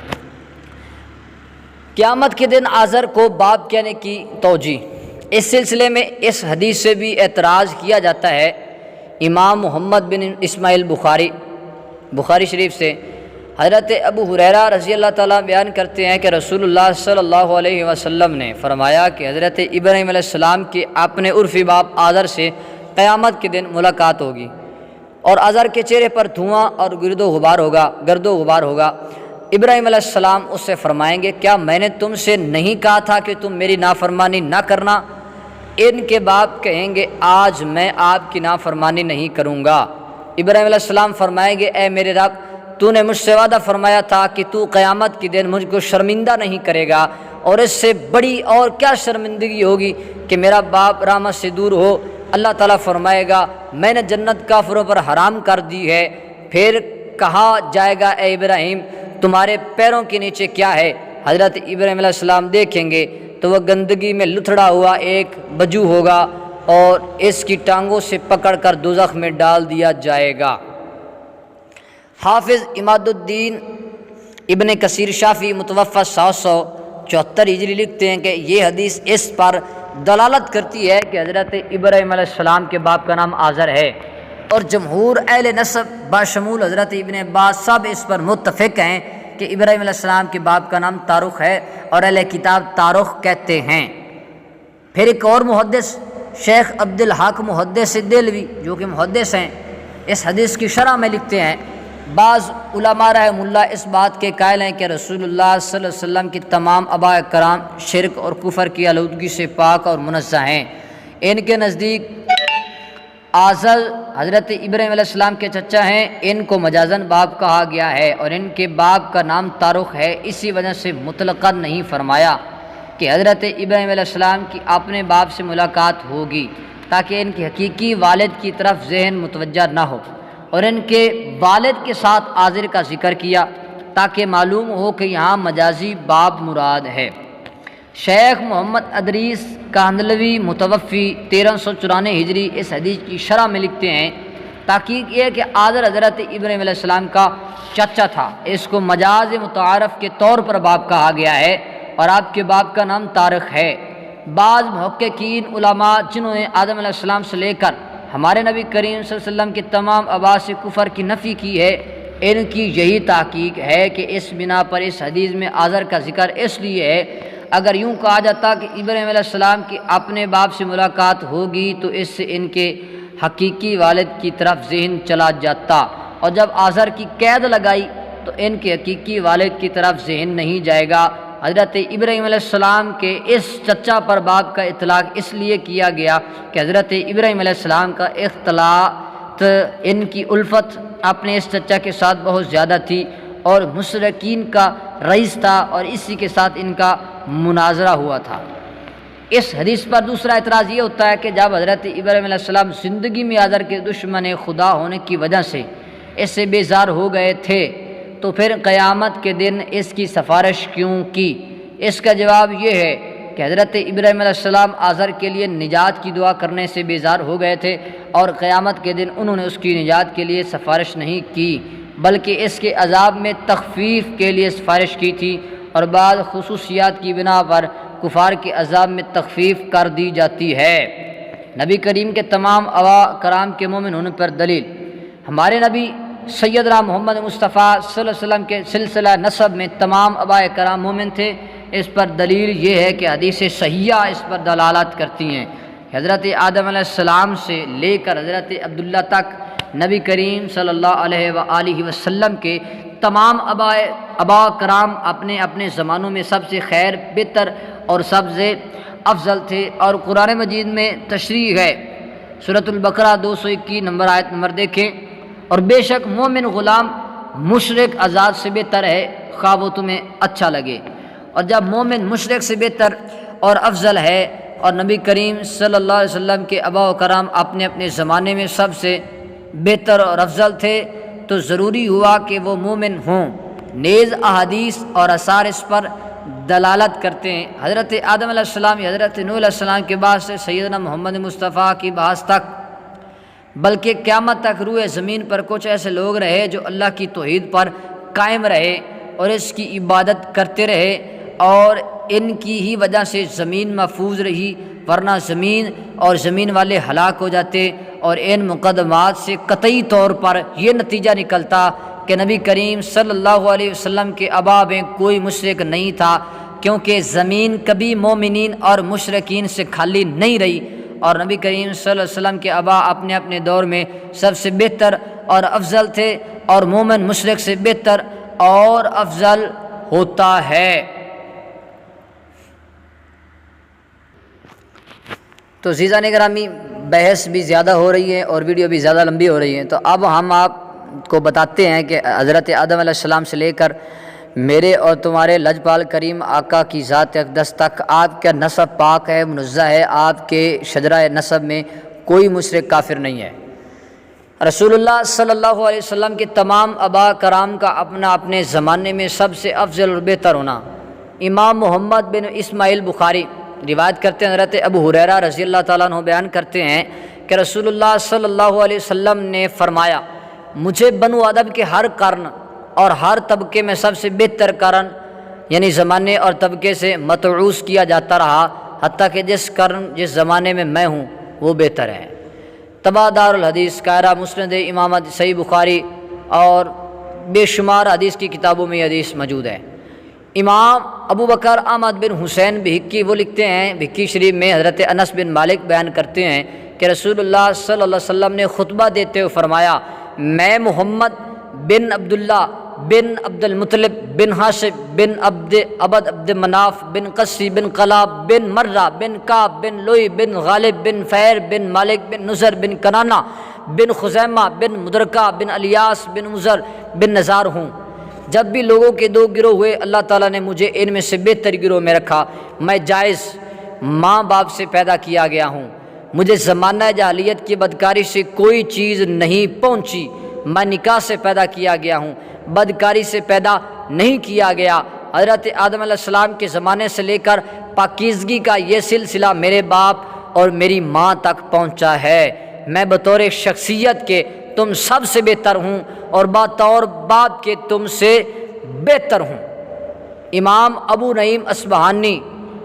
قیامت کے دن آزر کو باپ کہنے کی توجیہ، اس سلسلے میں اس حدیث سے بھی اعتراض کیا جاتا ہے۔ امام محمد بن اسماعیل بخاری شریف سے حضرت ابو ہریرہ رضی اللہ تعالیٰ بیان کرتے ہیں کہ رسول اللہ صلی اللہ علیہ وسلم نے فرمایا کہ حضرت ابراہیم علیہ السلام کے اپنے عرفی باپ آزر سے قیامت کے دن ملاقات ہوگی، اور آزر کے چہرے پر دھواں اور گرد و غبار ہوگا۔ ابراہیم علیہ السلام اس سے فرمائیں گے کیا میں نے تم سے نہیں کہا تھا کہ تم میری نافرمانی نہ کرنا؟ ان کے باپ کہیں گے آج میں آپ کی نافرمانی نہیں کروں گا۔ ابراہیم علیہ السلام فرمائیں گے اے میرے رب، تو نے مجھ سے وعدہ فرمایا تھا کہ تو قیامت کے دن مجھ کو شرمندہ نہیں کرے گا، اور اس سے بڑی اور کیا شرمندگی ہوگی کہ میرا باپ رحمت سے دور ہو۔ اللہ تعالیٰ فرمائے گا میں نے جنت کافروں پر حرام کر دی ہے۔ پھر کہا جائے گا اے ابراہیم تمہارے پیروں کے نیچے کیا ہے؟ حضرت ابراہیم علیہ السلام دیکھیں گے تو وہ گندگی میں لتھڑا ہوا ایک بجو ہوگا، اور اس کی ٹانگوں سے پکڑ کر دوزخ میں ڈال دیا جائے گا۔ حافظ اماد الدین ابن کثیر شافعی متوفی 774 ہجری لکھتے ہیں کہ یہ حدیث اس پر دلالت کرتی ہے کہ حضرت ابراہیم علیہ السلام کے باپ کا نام آزر ہے، اور جمہور اہل نسب باشمول حضرت ابن عباس سب اس پر متفق ہیں کہ ابراہیم علیہ السلام کے باپ کا نام تارخ ہے، اور اہل کتاب تارخ کہتے ہیں۔ پھر ایک اور محدث شیخ عبدالحق محدث دہلوی جو کہ محدث ہیں، اس حدیث کی شرح میں لکھتے ہیں بعض علماء رحمہ اللہ اس بات کے قائل ہیں کہ رسول اللہ صلی اللہ علیہ وسلم کی تمام آباء کرام شرک اور کفر کی آلودگی سے پاک اور منزہ ہیں۔ ان کے نزدیک آزر حضرت ابراہیم علیہ السلام کے چچا ہیں، ان کو مجازن باپ کہا گیا ہے، اور ان کے باپ کا نام تارخ ہے، اسی وجہ سے مطلقاً نہیں فرمایا کہ حضرت ابراہیم علیہ السلام کی اپنے باپ سے ملاقات ہوگی، تاکہ ان کے حقیقی والد کی طرف ذہن متوجہ نہ ہو، اور ان کے والد کے ساتھ آزر کا ذکر کیا تاکہ معلوم ہو کہ یہاں مجازی باپ مراد ہے۔ شیخ محمد ادریس کاندلوی متوفی 1394 ہجری اس حدیث کی شرح میں لکھتے ہیں تحقیق یہ کہ آزر حضرت ابراہیم علیہ السلام کا چچا تھا، اس کو مجاز متعارف کے طور پر باپ کہا گیا ہے، اور آپ کے باپ کا نام تارخ ہے۔ بعض محققین علماء جنہوں نے آدم علیہ السلام سے لے کر ہمارے نبی کریم صلی اللہ علیہ وسلم کے تمام آباء سے کفر کی نفی کی ہے، ان کی یہی تحقیق ہے کہ اس بنا پر اس حدیث میں آزر کا ذکر اس لیے ہے، اگر یوں کہا جاتا کہ ابراہیم علیہ السلام کی اپنے باپ سے ملاقات ہوگی تو اس سے ان کے حقیقی والد کی طرف ذہن چلا جاتا، اور جب آزر کی قید لگائی تو ان کے حقیقی والد کی طرف ذہن نہیں جائے گا۔ حضرت ابراہیم علیہ السلام کے اس چچا پر باپ کا اطلاق اس لیے کیا گیا کہ حضرت ابراہیم علیہ السلام کا اختلاط ان کی الفت اپنے اس چچا کے ساتھ بہت زیادہ تھی، اور مشرکین کا رئیس تھا، اور اسی کے ساتھ ان کا مناظرہ ہوا تھا۔ اس حدیث پر دوسرا اعتراض یہ ہوتا ہے کہ جب حضرت ابراہیم علیہ السلام زندگی میں آزر کے دشمن خدا ہونے کی وجہ سے اس سے بیزار ہو گئے تھے تو پھر قیامت کے دن اس کی سفارش کیوں کی؟ اس کا جواب یہ ہے کہ حضرت ابراہیم علیہ السلام آزر کے لیے نجات کی دعا کرنے سے بیزار ہو گئے تھے، اور قیامت کے دن انہوں نے اس کی نجات کے لیے سفارش نہیں کی بلکہ اس کے عذاب میں تخفیف کے لیے سفارش کی تھی، اور بعض خصوصیات کی بنا پر کفار کے عذاب میں تخفیف کر دی جاتی ہے۔ نبی کریم کے تمام آبا کرام کے مومن ہونے پر دلیل، ہمارے نبی سیدنا محمد مصطفیٰ صلی اللہ علیہ وسلم کے سلسلہ نسب میں تمام آبا کرام مومن تھے۔ اس پر دلیل یہ ہے کہ حدیث صحیحہ اس پر دلالت کرتی ہیں۔ حضرت آدم علیہ السلام سے لے کر حضرت عبداللہ تک نبی کریم صلی اللہ علیہ وآلہ وسلم کے تمام آبا کرام اپنے اپنے زمانوں میں سب سے خیر، بہتر اور سب سے افضل تھے، اور قرآن مجید میں تشریح ہے۔ سورۃ البقرہ 221 نمبر آیت نمبر دیکھیں، اور بے شک مومن غلام مشرک آزاد سے بہتر ہے، خواہ وہ تمہیں اچھا لگے۔ اور جب مومن مشرک سے بہتر اور افضل ہے، اور نبی کریم صلی اللہ علیہ وسلم کے آبا و کرام اپنے اپنے زمانے میں سب سے بہتر اور افضل تھے، تو ضروری ہوا کہ وہ مومن ہوں۔ نیز احادیث اور آثار اس پر دلالت کرتے ہیں۔ حضرت آدم علیہ السلام یا حضرت نوح علیہ السلام کے بعد سے سیدنا محمد مصطفیٰ کی بعث تک، بلکہ قیامت تک روئے زمین پر کچھ ایسے لوگ رہے جو اللہ کی توحید پر قائم رہے اور اس کی عبادت کرتے رہے، اور ان کی ہی وجہ سے زمین محفوظ رہی، ورنہ زمین اور زمین والے ہلاک ہو جاتے۔ اور ان مقدمات سے قطعی طور پر یہ نتیجہ نکلتا کہ نبی کریم صلی اللہ علیہ وسلم کے آبا میں کوئی مشرک نہیں تھا، کیونکہ زمین کبھی مومنین اور مشرکین سے خالی نہیں رہی، اور نبی کریم صلی اللہ علیہ وسلم کے آبا اپنے اپنے دور میں سب سے بہتر اور افضل تھے، اور مومن مشرک سے بہتر اور افضل ہوتا ہے۔ تو عزیزان گرامی، بحث بھی زیادہ ہو رہی ہے اور ویڈیو بھی زیادہ لمبی ہو رہی ہے، تو اب ہم آپ کو بتاتے ہیں کہ حضرت آدم علیہ السلام سے لے کر میرے اور تمہارے لجپال کریم آقا کی ذات اقدس تک آپ کا نسب پاک ہے، منزہ ہے، آپ کے شجرہ نسب میں کوئی مشرک کافر نہیں ہے۔ رسول اللہ صلی اللہ علیہ وسلم کے تمام آبا کرام کا اپنا اپنے زمانے میں سب سے افضل اور بہتر ہونا۔ امام محمد بن اسماعیل بخاری روایت کرتے ہیں، حضرت ابو ہریرہ رضی اللہ تعالیٰ عنہ بیان کرتے ہیں کہ رسول اللہ صلی اللہ علیہ وسلم نے فرمایا، مجھے بنو آدم کے ہر قرن اور ہر طبقے میں سب سے بہتر قرن یعنی زمانے اور طبقے سے متعوث کیا جاتا رہا، حتیٰ کہ جس قرن جس زمانے میں میں ہوں وہ بہتر ہے۔ طبع دار الحدیث، قاہرہ، مسند امام صحیح بخاری اور بے شمار حدیث کی کتابوں میں یہ حدیث موجود ہے۔ امام ابو بکر احمد بن حسین بہقی وہ لکھتے ہیں، بہقی شریف میں حضرت انس بن مالک بیان کرتے ہیں کہ رسول اللہ صلی اللہ علیہ وسلم نے خطبہ دیتے ہوئے فرمایا، میں محمد بن عبداللہ بن عبد المطلب بن ہاشم بن عبد مناف بن قسی بن قلاب بن مرہ بن کعب بن لوئی بن غالب بن فہر بن مالک بن نذر بن کنانہ بن خزیمہ بن مدرکہ بن الیاس بن مزر بن نزار ہوں۔ جب بھی لوگوں کے دو گروہ ہوئے، اللہ تعالیٰ نے مجھے ان میں سے بہتر گروہ میں رکھا۔ میں جائز ماں باپ سے پیدا کیا گیا ہوں، مجھے زمانہ جاہلیت کی بدکاری سے کوئی چیز نہیں پہنچی، میں نکاح سے پیدا کیا گیا ہوں، بدکاری سے پیدا نہیں کیا گیا۔ حضرت آدم علیہ السلام کے زمانے سے لے کر پاکیزگی کا یہ سلسلہ میرے باپ اور میری ماں تک پہنچا ہے۔ میں بطور شخصیت کے تم سب سے بہتر ہوں، اور بطور باپ کے تم سے بہتر ہوں۔ امام ابو نعیم اصبہانی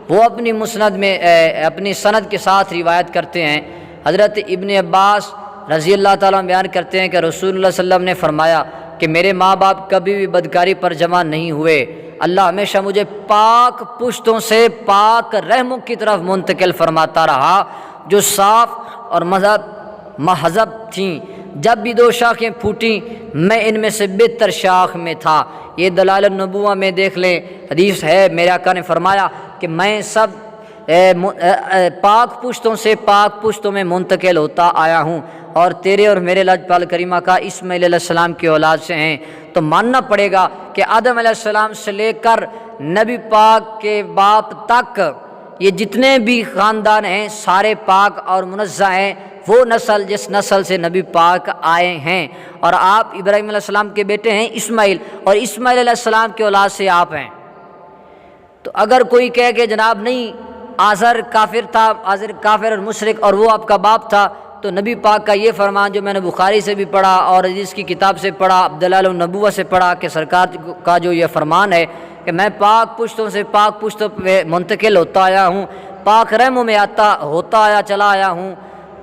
وہ اپنی مسند میں اپنی سند کے ساتھ روایت کرتے ہیں، حضرت ابن عباس رضی اللہ تعالیٰ عنہ بیان کرتے ہیں کہ رسول اللہ صلی اللہ علیہ وسلم نے فرمایا کہ میرے ماں باپ کبھی بھی بدکاری پر جمع نہیں ہوئے، اللہ ہمیشہ مجھے پاک پشتوں سے پاک رحموں کی طرف منتقل فرماتا رہا جو صاف اور مہذب تھیں۔ جب بھی دو شاخیں پھوٹیں میں ان میں سے بہتر شاخ میں تھا۔ یہ دلائل النبوہ میں دیکھ لیں، حدیث ہے، میرے آقا نے فرمایا کہ میں سب پاک پشتوں سے پاک پشتوں میں منتقل ہوتا آیا ہوں، اور تیرے اور میرے لجپال کریمہ کا اسماعیل علیہ السلام کی اولاد سے ہیں۔ تو ماننا پڑے گا کہ آدم علیہ السلام سے لے کر نبی پاک کے باپ تک یہ جتنے بھی خاندان ہیں سارے پاک اور منزہ ہیں، وہ نسل جس نسل سے نبی پاک آئے ہیں۔ اور آپ ابراہیم علیہ السلام کے بیٹے ہیں اسماعیل، اور اسماعیل علیہ السلام کی اولاد سے آپ ہیں۔ تو اگر کوئی کہے کہ جناب نہیں آزر کافر تھا، آزر کافر اور مشرک، اور وہ آپ کا باپ تھا، تو نبی پاک کا یہ فرمان جو میں نے بخاری سے بھی پڑھا اور حدیث کی کتاب سے پڑھا، دلائل النبوہ سے پڑھا، کہ سرکار کا جو یہ فرمان ہے کہ میں پاک پشتوں سے پاک پشتوں پہ منتقل ہوتا آیا ہوں، پاک رحموں میں ہوتا آیا چلا آیا ہوں،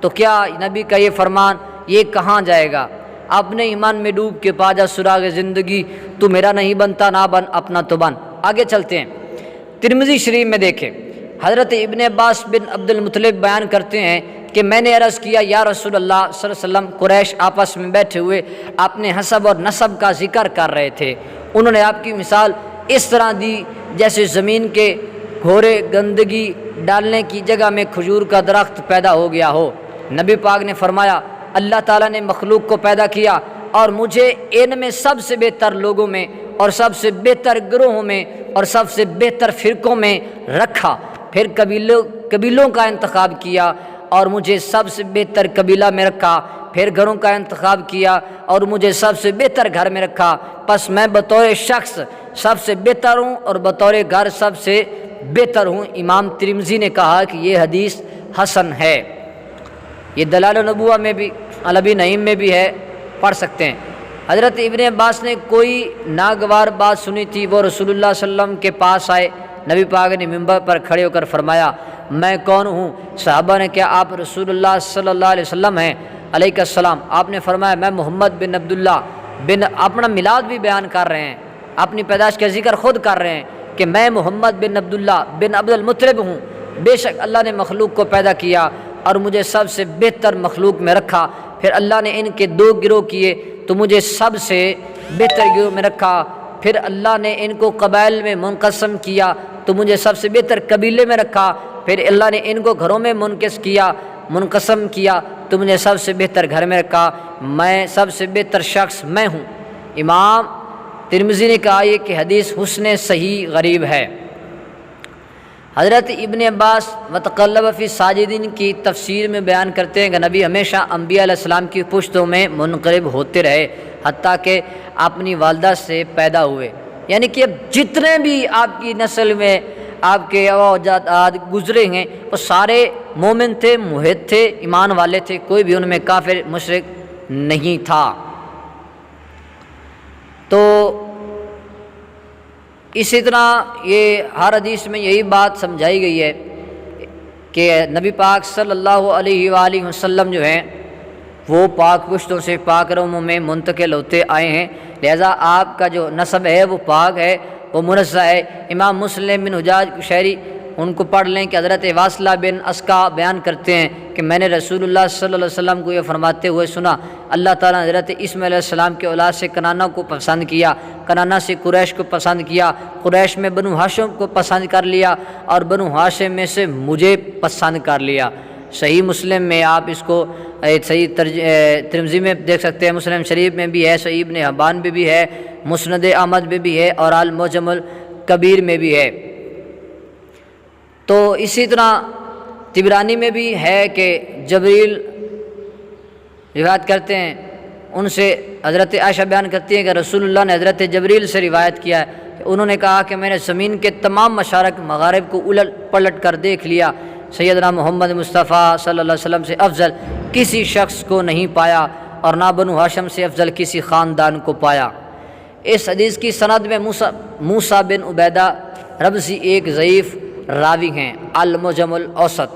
تو کیا نبی کا یہ فرمان یہ کہاں جائے گا؟ اپنے ایمان میں ڈوب کے پا جا سراغ زندگی، تو میرا نہیں بنتا نہ بن اپنا تو بن۔ آگے چلتے ہیں، ترمذی شریف میں دیکھیں، حضرت ابن عباس بن عبد المطلب بیان کرتے ہیں کہ میں نے عرض کیا یا رسول اللہ صلی اللہ علیہ وسلم، قریش آپس میں بیٹھے ہوئے اپنے حسب اور نسب کا ذکر کر رہے تھے، انہوں نے آپ کی مثال اس طرح دی جیسے زمین کے گھورے گندگی ڈالنے کی جگہ میں کھجور کا درخت پیدا ہو گیا ہو۔ نبی پاک نے فرمایا اللہ تعالیٰ نے مخلوق کو پیدا کیا اور مجھے ان میں سب سے بہتر لوگوں میں اور سب سے بہتر گروہوں میں اور سب سے بہتر فرقوں میں رکھا، پھر قبیلوں کا انتخاب کیا اور مجھے سب سے بہتر قبیلہ میں رکھا، پھر گھروں کا انتخاب کیا اور مجھے سب سے بہتر گھر میں رکھا، پس میں بطور شخص سب سے بہتر ہوں اور بطور گھر سب سے بہتر ہوں۔ امام ترمذی نے کہا کہ یہ حدیث حسن ہے۔ یہ دلائل النبوہ میں بھی، علبی نعیم میں بھی ہے، پڑھ سکتے ہیں۔ حضرت ابن عباس نے کوئی ناگوار بات سنی تھی، وہ رسول اللہ صلی اللہ علیہ وسلم کے پاس آئے، نبی پاک نے منبر پر کھڑے ہو کر فرمایا میں کون ہوں؟ صحابہ نے کیا آپ رسول اللہ صلی اللہ علیہ وسلم ہیں؟ علیہ السلام۔ آپ نے فرمایا میں محمد بن عبداللہ بن، اپنا میلاد بھی بیان کر رہے ہیں، اپنی پیدائش کا ذکر خود کر رہے ہیں کہ میں محمد بن عبداللہ بن عبد المطلب ہوں، بے شک اللہ نے مخلوق کو پیدا کیا اور مجھے سب سے بہتر مخلوق میں رکھا، پھر اللہ نے ان کے 2 گروہ کیے تو مجھے سب سے بہتر گروہ میں رکھا، پھر اللہ نے ان کو قبائل میں منقسم کیا تو مجھے سب سے بہتر قبیلے میں رکھا، پھر اللہ نے ان کو گھروں میں منقسم کیا تو مجھے سب سے بہتر گھر میں رکھا، میں سب سے بہتر شخص میں ہوں۔ امام ترمذی نے کہا یہ کہ حدیث حسن صحیح غریب ہے۔ حضرت ابن عباس وتقلب فی ساجدین کی تفسیر میں بیان کرتے ہیں کہ نبی ہمیشہ انبیاء علیہ السلام کی پشتوں میں منقلب ہوتے رہے حتیٰ کہ اپنی والدہ سے پیدا ہوئے، یعنی کہ جتنے بھی آپ کی نسل میں آپ کے اجداد گزرے ہیں وہ سارے مومن تھے، موحد تھے، ایمان والے تھے، کوئی بھی ان میں کافر مشرک نہیں تھا۔ تو اسی طرح یہ ہر حدیث میں یہی بات سمجھائی گئی ہے کہ نبی پاک صلی اللہ علیہ وآلہ وسلم جو ہیں وہ پاک پشتوں سے پاک روموں میں منتقل ہوتے آئے ہیں، لہذا آپ کا جو نسب ہے وہ پاک ہے، وہ منزہ ہے۔ امام مسلم بن حجاج قشیری ان کو پڑھ لیں کہ حضرت واصلہ بن اسقا بیان کرتے ہیں کہ میں نے رسول اللہ صلی اللہ علیہ وسلم کو یہ فرماتے ہوئے سنا اللہ تعالیٰ نے حضرت اسماعیل علیہ السلام کے اولاد سے کنانہ کو پسند کیا، کنانہ سے قریش کو پسند کیا، قریش میں بنو ہاشم کو پسند کر لیا اور بنو ہاشم میں سے مجھے پسند کر لیا۔ صحیح مسلم میں آپ اس کو صحیح ترمذی میں دیکھ سکتے ہیں، مسلم شریف میں بھی ہے، صحیح ابن حبان میں بھی ہے، مسند احمد میں بھی ہے اور المعجم الکبیر میں بھی ہے۔ تو اسی طرح طبرانی میں بھی ہے کہ جبریل روایت کرتے ہیں، ان سے حضرت عائشہ بیان کرتی ہیں کہ رسول اللہ نے حضرت جبریل سے روایت کیا ہے کہ انہوں نے کہا کہ میں نے زمین کے تمام مشارق مغارب کو الٹ پلٹ کر دیکھ لیا، سیدنا محمد مصطفیٰ صلی اللہ علیہ وسلم سے افضل کسی شخص کو نہیں پایا اور نہ بنو ہاشم سے افضل کسی خاندان کو پایا۔ اس حدیث کی سند میں موسیٰ بن عبیدہ ربزی ایک ضعیف راوی ہیں، المعجم الاوسط،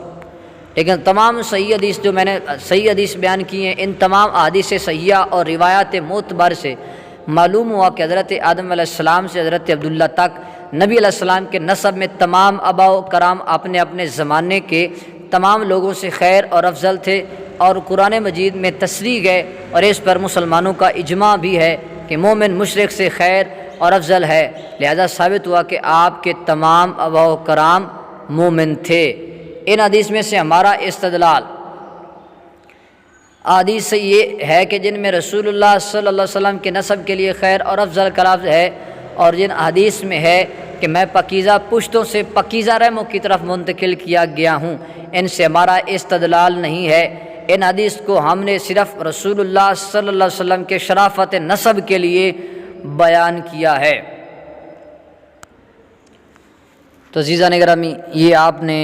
لیکن تمام صحیح حدیث جو میں نے صحیح حدیث بیان کی ہیں ان تمام احادیث صحیحہ اور روایات معتبر سے معلوم ہوا کہ حضرت آدم علیہ السلام سے حضرت عبداللہ تک نبی علیہ السلام کے نسب میں تمام آباء و کرام اپنے اپنے زمانے کے تمام لوگوں سے خیر اور افضل تھے، اور قرآن مجید میں تصریح ہے اور اس پر مسلمانوں کا اجماع بھی ہے کہ مومن مشرک سے خیر اور افضل ہے، لہذا ثابت ہوا کہ آپ کے تمام آباء و کرام مومن تھے۔ ان حدیث میں سے ہمارا استدلال حدیث سے یہ ہے کہ جن میں رسول اللہ صلی اللہ علیہ وسلم کے نسب کے لیے خیر اور افضل کا لفظ ہے، اور جن حدیث میں ہے کہ میں پاکیزہ پشتوں سے پاکیزہ رحموں کی طرف منتقل کیا گیا ہوں، ان سے ہمارا استدلال نہیں ہے۔ ان حدیث کو ہم نے صرف رسول اللہ صلی اللہ علیہ وسلم کے شرافت نسب کے لیے بیان کیا ہے۔ تو عزیزان گرامی، یہ آپ نے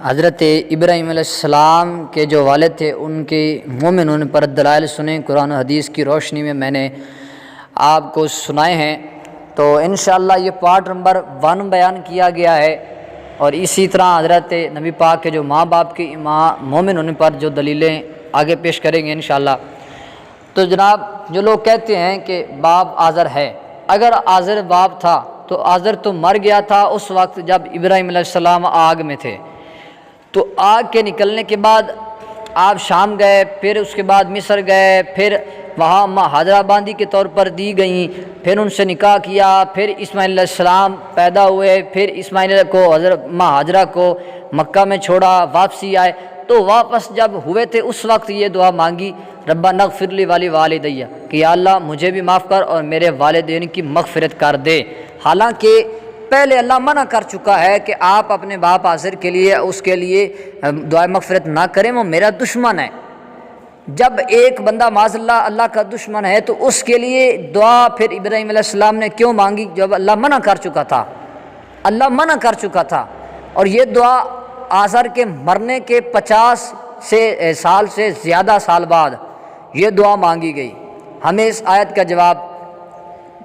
حضرت ابراہیم علیہ السلام کے جو والد تھے ان کے مومن ہونے پر دلائل سنیں قرآن و حدیث کی روشنی میں نے آپ کو سنائے ہیں۔ تو انشاءاللہ یہ پارٹ نمبر 1 بیان کیا گیا ہے، اور اسی طرح حضرت نبی پاک کے جو ماں باپ کے مومن ہونے پر جو دلیلیں آگے پیش کریں گے انشاءاللہ۔ تو جناب جو لوگ کہتے ہیں کہ باپ آزر ہے، اگر آزر باپ تھا تو آزر تو مر گیا تھا اس وقت جب ابراہیم علیہ السلام آگ میں تھے، تو آگ کے نکلنے کے بعد آپ شام گئے، پھر اس کے بعد مصر گئے، پھر وہاں ماں ہاجرہ باندی کے طور پر دی گئیں، پھر ان سے نکاح کیا، پھر اسماعیل علیہ السلام پیدا ہوئے، پھر اسماعیل کو حضرت ماں ہاجرہ کو مکہ میں چھوڑا، واپسی آئے، تو واپس جب ہوئے تھے اس وقت یہ دعا مانگی ربنا اغفر لی ولی والدیہ کہ یا اللہ مجھے بھی معاف کر اور میرے والدین کی مغفرت کر دے۔ حالانکہ پہلے اللہ منع کر چکا ہے کہ آپ اپنے باپ آزر کے لیے اس کے لیے دعائے مغفرت نہ کریں، وہ میرا دشمن ہے۔ جب ایک بندہ معاذ اللہ کا دشمن ہے تو اس کے لیے دعا پھر ابراہیم علیہ السلام نے کیوں مانگی جب اللہ منع کر چکا تھا؟ اللہ منع کر چکا تھا، اور یہ دعا آزر کے مرنے کے 50 سال سے زیادہ سال بعد یہ دعا مانگی گئی۔ ہمیں اس آیت کا جواب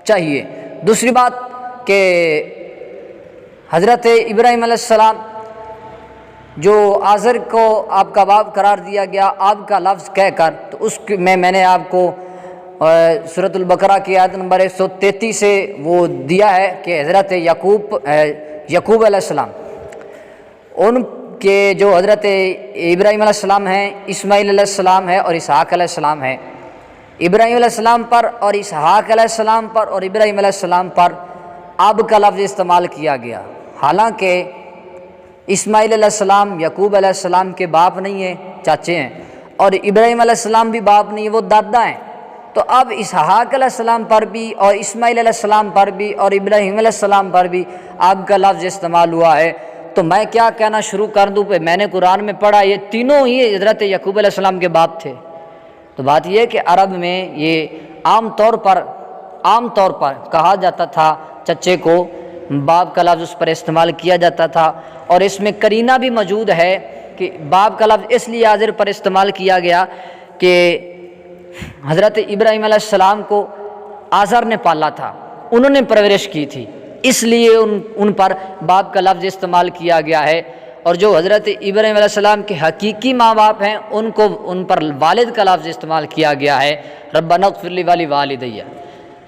چاہیے۔ دوسری بات کہ حضرت ابراہیم علیہ السلام جو آزر کو آپ کا باپ قرار دیا گیا آپ کا لفظ کہہ کر، تو اس میں نے آپ کو سورۃ البقرہ کی آیت نمبر 133 سے وہ دیا ہے کہ حضرت یعقوب علیہ السلام ان کے جو حضرت ابراہیم علیہ السلام ہیں، اسماعیل علیہ السلام ہے اور اسحاق علیہ السلام ہے، ابراہیم علیہ السلام پر اور اسحاق علیہ السلام پر اور ابراہیم علیہ السلام پر اب کا لفظ استعمال کیا گیا، حالانکہ اسماعیل علیہ السلام یعقوب علیہ السلام کے باپ نہیں ہیں، چاچے ہیں، اور ابراہیم علیہ السلام بھی باپ نہیں ہیں، وہ دادا ہیں۔ تو اب اسحاق علیہ السلام پر بھی اور اسماعیل علیہ السلام پر بھی اور ابراہیم علیہ السلام پر بھی اب کا لفظ استعمال ہوا ہے۔ تو میں کیا کہنا شروع کر دوں پہ میں نے قرآن میں پڑھا یہ تینوں ہی حضرت یعقوب علیہ السلام کے باپ تھے۔ تو بات یہ ہے کہ عرب میں یہ عام طور پر کہا جاتا تھا، چچے کو باپ کا لفظ اس پر استعمال کیا جاتا تھا، اور اس میں قرینہ بھی موجود ہے کہ باپ کا لفظ اس لیے آزر پر استعمال کیا گیا کہ حضرت ابراہیم علیہ السلام کو آزر نے پالا تھا، انہوں نے پرورش کی تھی، اس لیے ان پر باپ کا لفظ استعمال کیا گیا ہے، اور جو حضرت ابراہیم علیہ السلام کے حقیقی ماں باپ ہیں ان پر والد کا لفظ استعمال کیا گیا ہے ربنا اغفر لی ولی والدیہ۔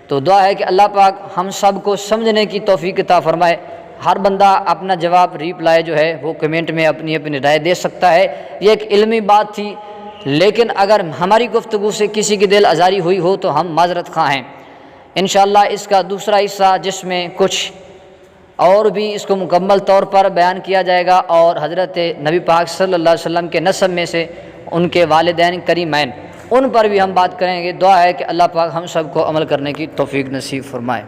تو دعا ہے کہ اللہ پاک ہم سب کو سمجھنے کی توفیق عطا فرمائے۔ ہر بندہ اپنا جواب ریپلائی جو ہے وہ کمنٹ میں اپنی رائے دے سکتا ہے، یہ ایک علمی بات تھی، لیکن اگر ہماری گفتگو سے کسی کی دل آزاری ہوئی ہو تو ہم معذرت خواہ ہیں۔ انشاءاللہ اس کا دوسرا حصہ جس میں کچھ اور بھی اس کو مکمل طور پر بیان کیا جائے گا، اور حضرت نبی پاک صلی اللہ علیہ وسلم کے نسب میں سے ان کے والدین کریمین ان پر بھی ہم بات کریں گے۔ دعا ہے کہ اللہ پاک ہم سب کو عمل کرنے کی توفیق نصیب فرمائے۔